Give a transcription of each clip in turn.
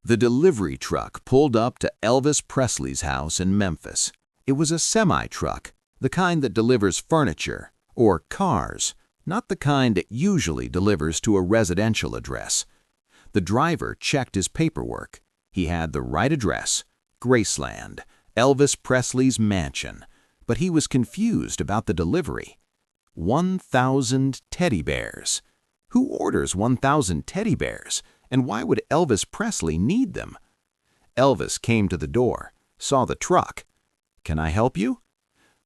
The delivery truck pulled up to Elvis Presley's house in Memphis. It was a semi-truck, the kind that delivers furniture, or cars, not the kind that usually delivers to a residential address. The driver checked his paperwork. He had the right address, Graceland, Elvis Presley's mansion, but he was confused about the delivery. 1,000 teddy bears. Who orders 1,000 teddy bears? And why would Elvis Presley need them? Elvis came to the door, saw the truck. "Can I help you?"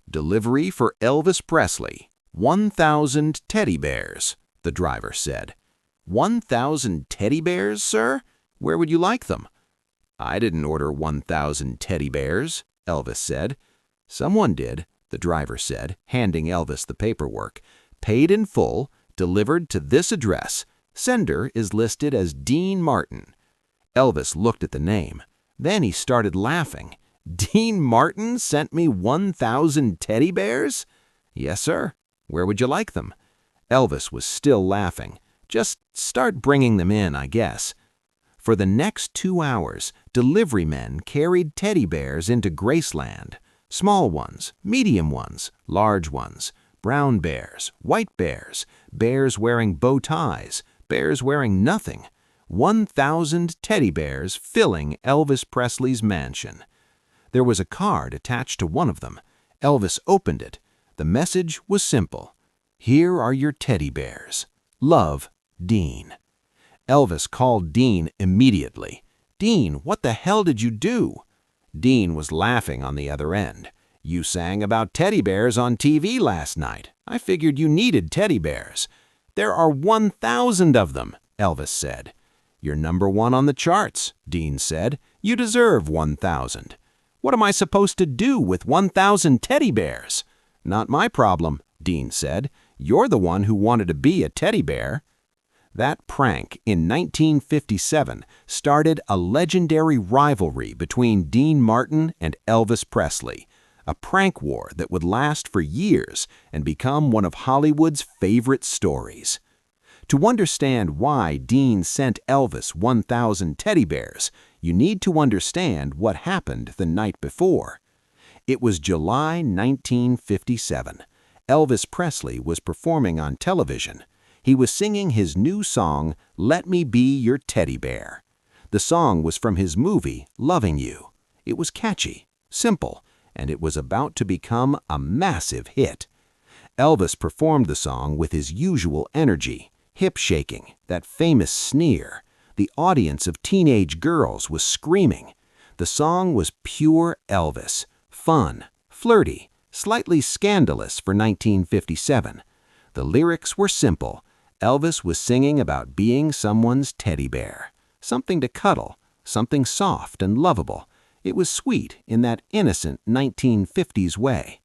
"Delivery for Elvis Presley. 1,000 teddy bears," the driver said. "1,000 teddy bears, sir? Where would you like them?" "I didn't order 1,000 teddy bears," Elvis said. "Someone did," the driver said, handing Elvis the paperwork. "Paid in full, delivered to this address. Sender is listed as Dean Martin." Elvis looked at the name. Then he started laughing. "Dean Martin sent me 1,000 teddy bears?" "Yes, sir. Where would you like them?" Elvis was still laughing. "Just start bringing them in, I guess." For the next 2 hours, delivery men carried teddy bears into Graceland. Small ones, medium ones, large ones, brown bears, white bears, bears wearing bow ties, bears wearing nothing. 1,000 teddy bears filling Elvis Presley's mansion. There was a card attached to one of them. Elvis opened it. The message was simple. "Here are your teddy bears. Love, Dean." Elvis called Dean immediately. "Dean, what the hell did you do?" Dean was laughing on the other end. "You sang about teddy bears on TV last night. I figured you needed teddy bears." "There are 1,000 of them," Elvis said. "You're #1 on the charts," Dean said. "You deserve 1,000. "What am I supposed to do with 1,000 teddy bears?" "Not my problem," Dean said. "You're the one who wanted to be a teddy bear." That prank in 1957 started a legendary rivalry between Dean Martin and Elvis Presley, a prank war that would last for years and become one of Hollywood's favorite stories. To understand why Dean sent Elvis 1,000 teddy bears, you need to understand what happened the night before. It was July 1957. Elvis Presley was performing on television. He was singing his new song, "Let Me Be Your Teddy Bear." The song was from his movie, Loving You. It was catchy, simple, and it was about to become a massive hit. Elvis performed the song with his usual energy, hip shaking, that famous sneer. The audience of teenage girls was screaming. The song was pure Elvis, fun, flirty, slightly scandalous for 1957. The lyrics were simple. Elvis was singing about being someone's teddy bear, something to cuddle, something soft and lovable. It was sweet in that innocent 1950s way.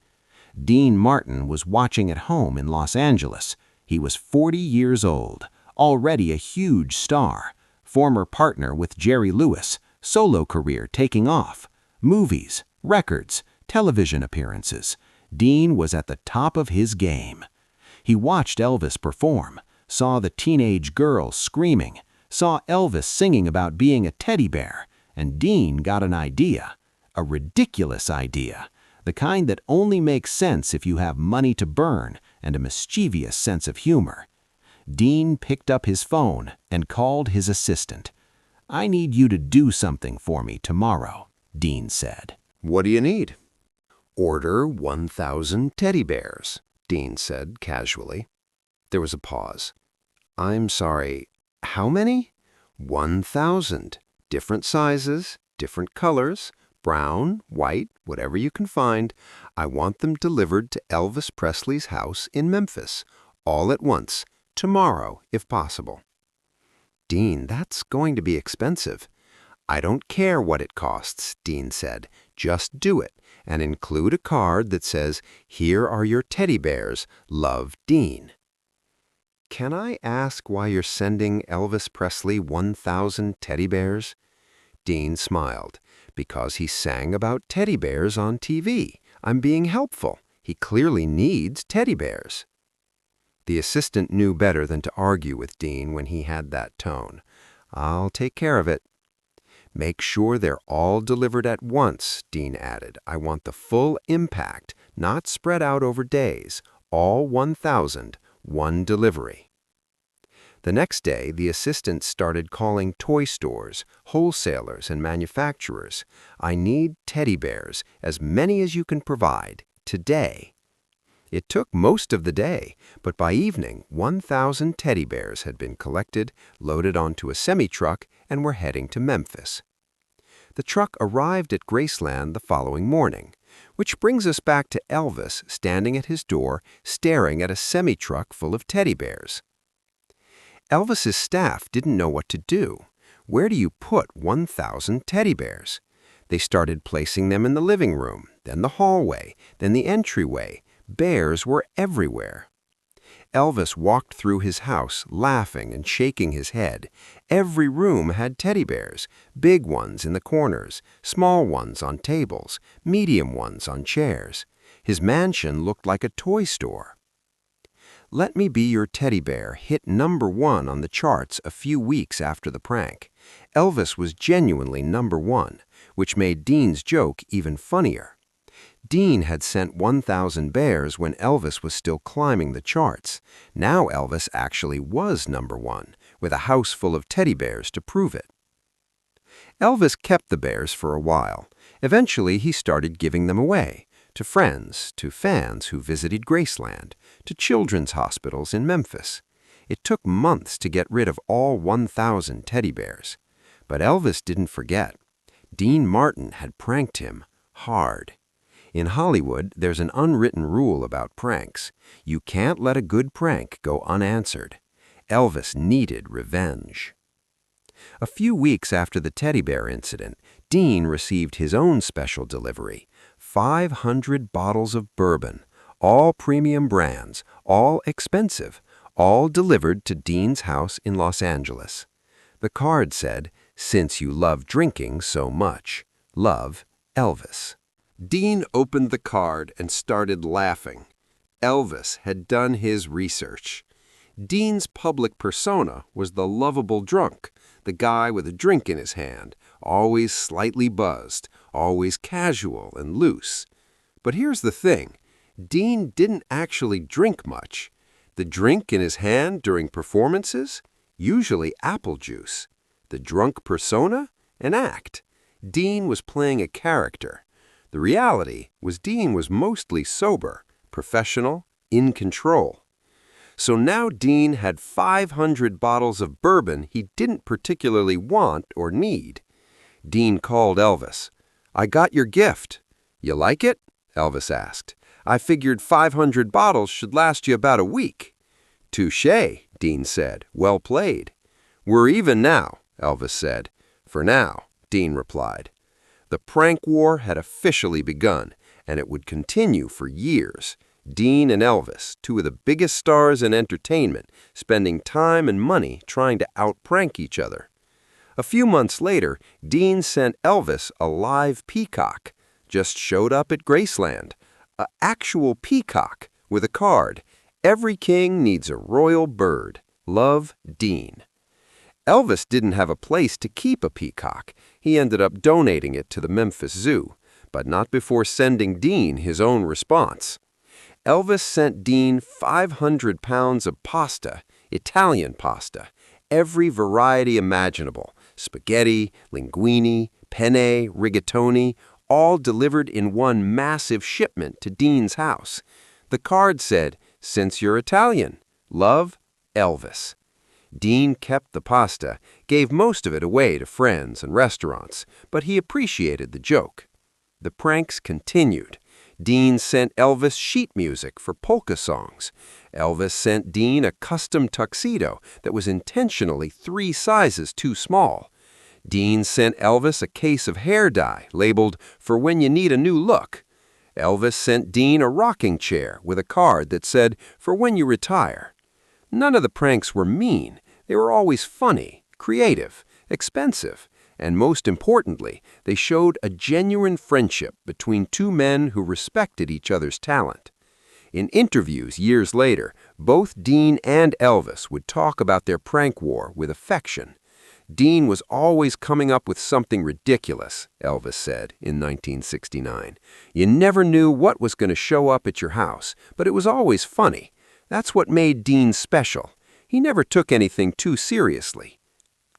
Dean Martin was watching at home in Los Angeles. He was 40 years old, already a huge star, former partner with Jerry Lewis, solo career taking off, movies, records, television appearances. Dean was at the top of his game. He watched Elvis perform, saw the teenage girls screaming, saw Elvis singing about being a teddy bear, and Dean got an idea, a ridiculous idea, the kind that only makes sense if you have money to burn and a mischievous sense of humor. Dean picked up his phone and called his assistant. "I need you to do something for me tomorrow," Dean said. "What do you need?" "Order 1,000 teddy bears," Dean said casually. There was a pause. "I'm sorry, how many?" 1,000. Different sizes, different colors, brown, white, whatever you can find. I want them delivered to Elvis Presley's house in Memphis, all at once, tomorrow, if possible." "Dean, that's going to be expensive." "I don't care what it costs," Dean said. "Just do it, and include a card that says, 'Here are your teddy bears. Love, Dean.'" "Can I ask why you're sending Elvis Presley 1,000 teddy bears?" Dean smiled. "Because he sang about teddy bears on TV. I'm being helpful. He clearly needs teddy bears." The assistant knew better than to argue with Dean when he had that tone. "I'll take care of it." Make sure they're all delivered at once, Dean added. I want the full impact, not spread out over days. All 1,000, one delivery. The next day, the assistant started calling toy stores, wholesalers, and manufacturers. I need teddy bears, as many as you can provide, today. It took most of the day, but by evening, 1,000 teddy bears had been collected, loaded onto a semi-truck, and were heading to Memphis. The truck arrived at Graceland the following morning, which brings us back to Elvis standing at his door, staring at a semi-truck full of teddy bears. Elvis's staff didn't know what to do. Where do you put 1,000 teddy bears? They started placing them in the living room, then the hallway, then the entryway. Bears were everywhere. Elvis walked through his house, laughing and shaking his head. Every room had teddy bears, big ones in the corners, small ones on tables, medium ones on chairs. His mansion looked like a toy store. Let Me Be Your Teddy Bear hit #1 on the charts a few weeks after the prank. Elvis was genuinely #1, which made Dean's joke even funnier. Dean had sent 1,000 bears when Elvis was still climbing the charts. Now Elvis actually was #1, with a house full of teddy bears to prove it. Elvis kept the bears for a while. Eventually, he started giving them away to friends, to fans who visited Graceland, to children's hospitals in Memphis. It took months to get rid of all 1,000 teddy bears. But Elvis didn't forget. Dean Martin had pranked him hard. In Hollywood, there's an unwritten rule about pranks. You can't let a good prank go unanswered. Elvis needed revenge. A few weeks after the teddy bear incident, Dean received his own special delivery, 500 bottles of bourbon, all premium brands, all expensive, all delivered to Dean's house in Los Angeles. The card said, "Since you love drinking so much, love, Elvis." Dean opened the card and started laughing. Elvis had done his research. Dean's public persona was the lovable drunk, the guy with a drink in his hand, always slightly buzzed, always casual and loose. But here's the thing. Dean didn't actually drink much. The drink in his hand during performances? Usually apple juice. The drunk persona? An act. Dean was playing a character. The reality was Dean was mostly sober, professional, in control. So now Dean had 500 bottles of bourbon he didn't particularly want or need. Dean called Elvis. "I got your gift. You like it?" Elvis asked. "I figured 500 bottles should last you about a week." "Touché," Dean said. "Well played." "We're even now," Elvis said. "For now," Dean replied. The prank war had officially begun, and it would continue for years. Dean and Elvis, two of the biggest stars in entertainment, spending time and money trying to out-prank each other. A few months later, Dean sent Elvis a live peacock. Just showed up at Graceland. An actual peacock with a card. "Every king needs a royal bird. Love, Dean." Elvis didn't have a place to keep a peacock. He ended up donating it to the Memphis Zoo, but not before sending Dean his own response. Elvis sent Dean 500 pounds of pasta, Italian pasta, every variety imaginable, spaghetti, linguine, penne, rigatoni, all delivered in one massive shipment to Dean's house. The card said, "Since you're Italian, love, Elvis." Dean kept the pasta, gave most of it away to friends and restaurants, but he appreciated the joke. The pranks continued. Dean sent Elvis sheet music for polka songs. Elvis sent Dean a custom tuxedo that was intentionally 3 sizes too small. Dean sent Elvis a case of hair dye labeled "For when you need a new look." Elvis sent Dean a rocking chair with a card that said "For when you retire." None of the pranks were mean. They were always funny, creative, expensive, and most importantly, they showed a genuine friendship between two men who respected each other's talent. In interviews years later, both Dean and Elvis would talk about their prank war with affection. Dean was always coming up with something ridiculous, Elvis said in 1969. You never knew what was going to show up at your house, but it was always funny. That's what made Dean special. He never took anything too seriously.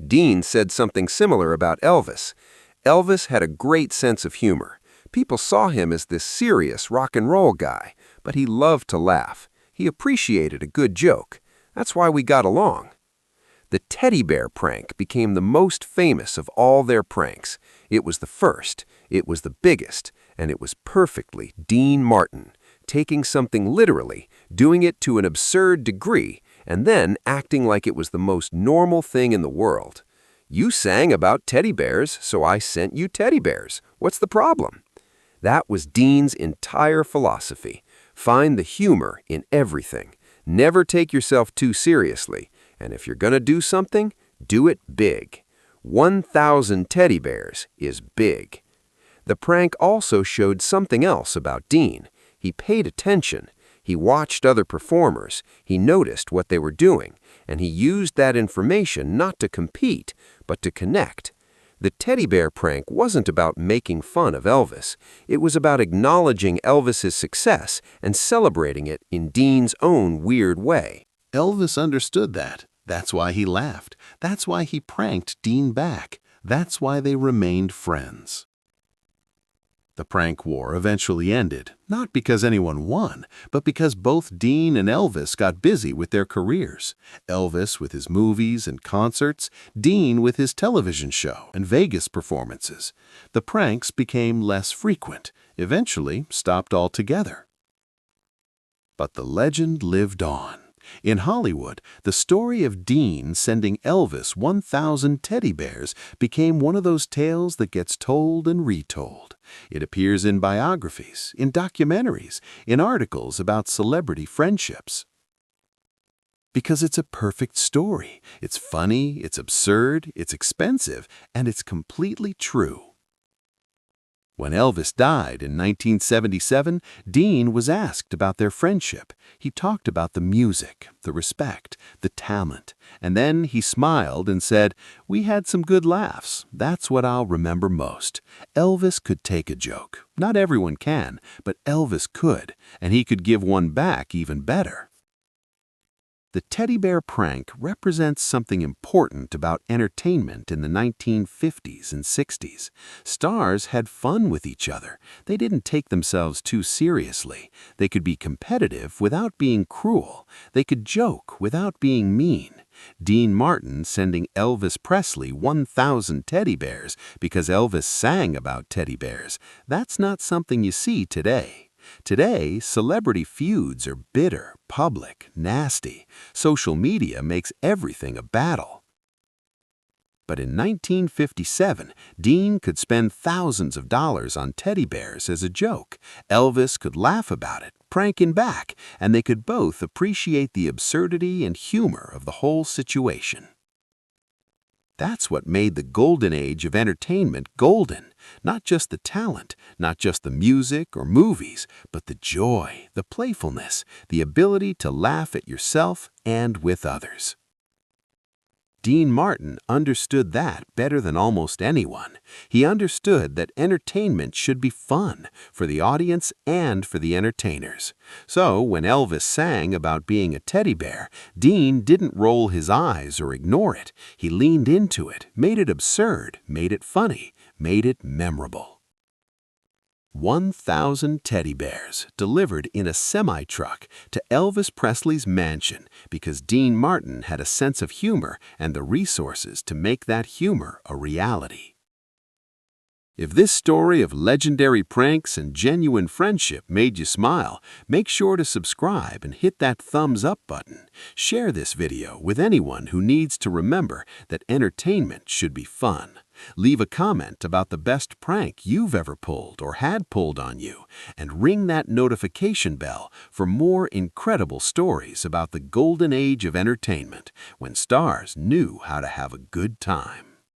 Dean said something similar about Elvis. Elvis had a great sense of humor. People saw him as this serious rock and roll guy, but he loved to laugh. He appreciated a good joke. That's why we got along. The teddy bear prank became the most famous of all their pranks. It was the first, it was the biggest, and it was perfectly Dean Martin, taking something literally, doing it to an absurd degree, and then acting like it was the most normal thing in the world. You sang about teddy bears, so I sent you teddy bears. What's the problem? That was Dean's entire philosophy. Find the humor in everything. Never take yourself too seriously. And if you're going to do something, do it big. 1,000 teddy bears is big. The prank also showed something else about Dean. He paid attention. He watched other performers. He noticed what they were doing. And he used that information not to compete, but to connect. The teddy bear prank wasn't about making fun of Elvis. It was about acknowledging Elvis's success and celebrating it in Dean's own weird way. Elvis understood that. That's why he laughed. That's why he pranked Dean back. That's why they remained friends. The prank war eventually ended, not because anyone won, but because both Dean and Elvis got busy with their careers. Elvis with his movies and concerts, Dean with his television show and Vegas performances. The pranks became less frequent, eventually stopped altogether. But the legend lived on. In Hollywood, the story of Dean sending Elvis 1,000 teddy bears became one of those tales that gets told and retold. It appears in biographies, in documentaries, in articles about celebrity friendships. Because it's a perfect story. It's funny, it's absurd, it's expensive, and it's completely true. When Elvis died in 1977, Dean was asked about their friendship. He talked about the music, the respect, the talent, and then he smiled and said, "We had some good laughs. That's what I'll remember most." Elvis could take a joke. Not everyone can, but Elvis could, and he could give one back even better. The teddy bear prank represents something important about entertainment in the 1950s and 60s. Stars had fun with each other. They didn't take themselves too seriously. They could be competitive without being cruel. They could joke without being mean. Dean Martin sending Elvis Presley 1,000 teddy bears because Elvis sang about teddy bears. That's not something you see today. Today, celebrity feuds are bitter, public, nasty. Social media makes everything a battle. But in 1957, Dean could spend thousands of dollars on teddy bears as a joke. Elvis could laugh about it, prank him back, and they could both appreciate the absurdity and humor of the whole situation. That's what made the golden age of entertainment golden. Not just the talent, not just the music or movies, but the joy, the playfulness, the ability to laugh at yourself and with others. Dean Martin understood that better than almost anyone. He understood that entertainment should be fun for the audience and for the entertainers. So when Elvis sang about being a teddy bear, Dean didn't roll his eyes or ignore it. He leaned into it, made it absurd, made it funny, made it memorable. 1,000 teddy bears delivered in a semi-truck to Elvis Presley's mansion because Dean Martin had a sense of humor and the resources to make that humor a reality. If this story of legendary pranks and genuine friendship made you smile, make sure to subscribe and hit that thumbs up button. Share this video with anyone who needs to remember that entertainment should be fun. Leave a comment about the best prank you've ever pulled or had pulled on you, and ring that notification bell for more incredible stories about the golden age of entertainment when stars knew how to have a good time.